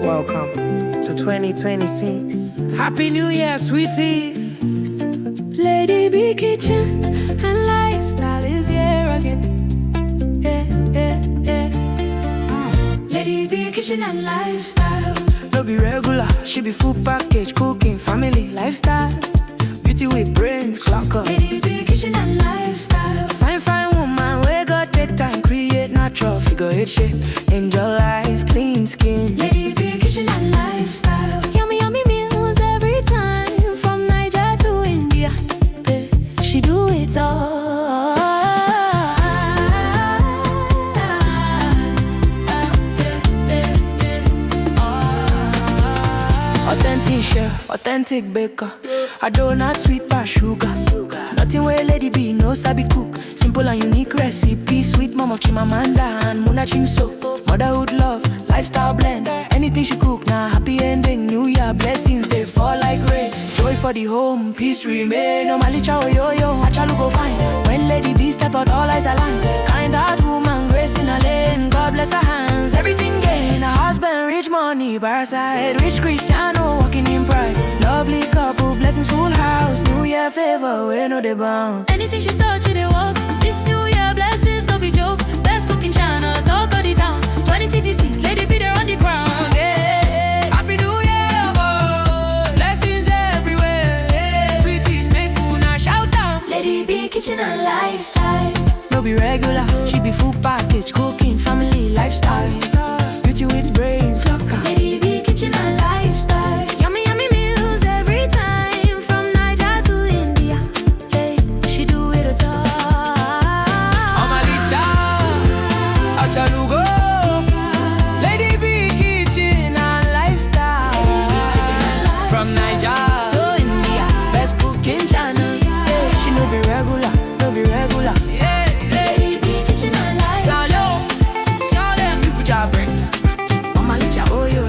Welcome to 2026. Happy New Year, sweeties. Lady B kitchen and lifestyle is here again. Lady B kitchen and lifestyle. No be regular, she be full package, cooking, family, lifestyle. Beauty with brains, clock up. Lady B kitchen and lifestyle. Fine woman, we got take time, create natural figure eight shape. Angel eyes, clean skin. Lady B kitchen and lifestyle. Yummy meals every time, from Niger to India. She do it all. Authentic chef, authentic baker. A donut sweet past sugar. Nothing where Lady B no sabi cook. Simple and unique recipe. Sweet mom of Chimamanda and Muna Chimso. Motherhood love, lifestyle blend. Anything she cook, now happy ending. New Year blessings, they fall like rain. Joy for the home, peace remain. Normally chow yo, achalu go fine. When Lady B step out, all eyes align. Kind heart woman, grace in a lane. God bless her hands, everything gain. Her husband, rich money, bar side. Rich Cristiano, walking in pride. Lovely couple, blessings full house. New Year favor, we know they bounce. Anything she touch, it they walk. This New Year blessings, no be joke. Best cooking channel, talk got it down. 2026, Lady B there on the ground. Yeah. Happy New Year, boy. Blessings everywhere. Yeah. Sweeties, make una shout out. Lady B kitchen and lifestyle. No be regular, she be full package, cooking, family, lifestyle. Beauty with brains, clock up. Lady B kitchen and lifestyle. Yummy meals every time, from Niger to India. Hey, she do it all. Omalicha, Achalugo. Lady B kitchen and lifestyle. From Niger to India, best cooking channel. Yeah, she no be regular, no be regular. Yeah, Lady B kitchen and lifestyle. tell them people job brains. Omalicha, oh yo.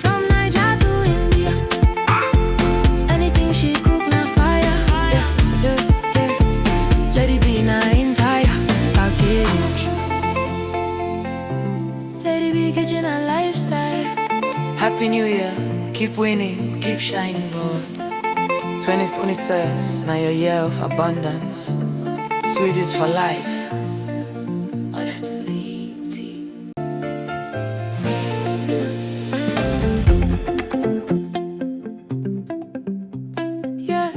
From Niger to India. Anything she cook, na fire. Yeah. Lady B na entire package. Lady B kitchen and lifestyle. Happy New Year, keep winning, keep shining, boy. 2026, now your year of abundance. Sweeties for life. Oh, that's Lady. Yeah.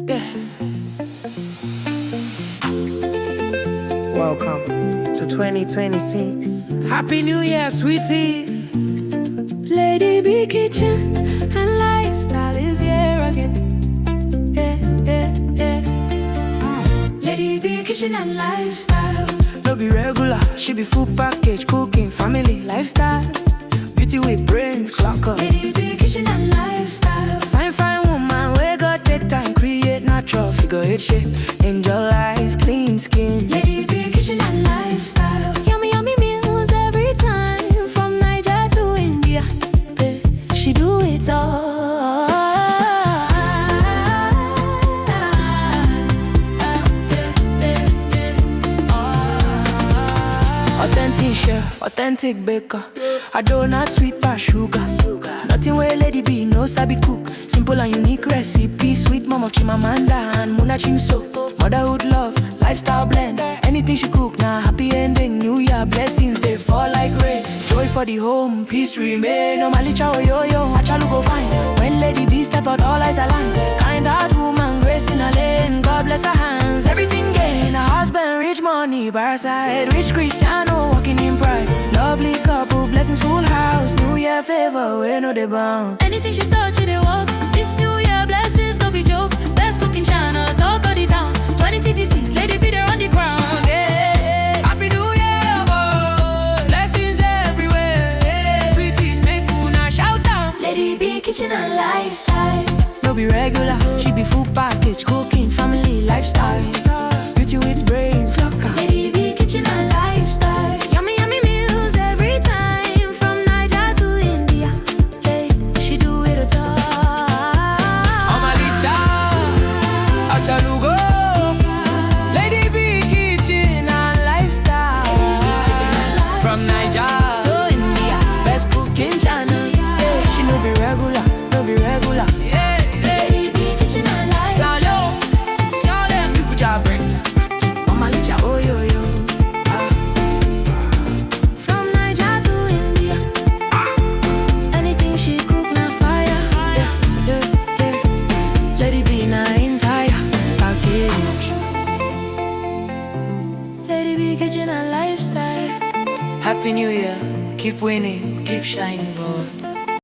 Yes. Welcome to 2026. Happy New Year, sweeties. Lady B kitchen and lifestyle is here again. Lady B kitchen and lifestyle. No be regular, she be full package, cooking, family, lifestyle. Beauty with brains, clock up. Lady B kitchen and lifestyle. Fine woman, we got take time, create natural figure eight shape. Angel eyes, clean skin. Lady B kitchen and lifestyle. Yummy meals every time, from Niger to India. She do it all. Authentic chef, authentic baker. A donut sweet past sugar. Nothing where Lady B no sabi cook. Simple and unique recipe. Sweet mom of Chimamanda and Muna Chimso. Motherhood love, lifestyle blend. Anything she cook, now happy ending. New Year blessings, they fall like rain. Joy for the home, peace remain. Normally chow yo, achalu go fine. When Lady B step out, all eyes align. Kind heart woman, grace in a lane. God bless her hands, everything gain. Her husband, rich money, bar side. Rich Cristiano, walking in pride. Lovely couple, blessings full house. New Year favor, we know they bounce. Anything she touch, it they walk. This New Year blessings, no be joke. Best cooking channel, talk got it down. 2026, Lady B there on the ground. Yeah. Happy New Year, boy. Blessings everywhere. Yeah. Sweeties, make una shout out. Lady B kitchen and lifestyle. No be regular, she be full package, cooking, family, lifestyle. Beauty with brains, clock up. Lady B kitchen and lifestyle. Yummy meals every time, from Niger to India. Hey, she do it all. Omalicha, Achalugo. Lady B kitchen and lifestyle. From Niger packaging and lifestyle. Happy New Year, keep winning, keep shining, boy.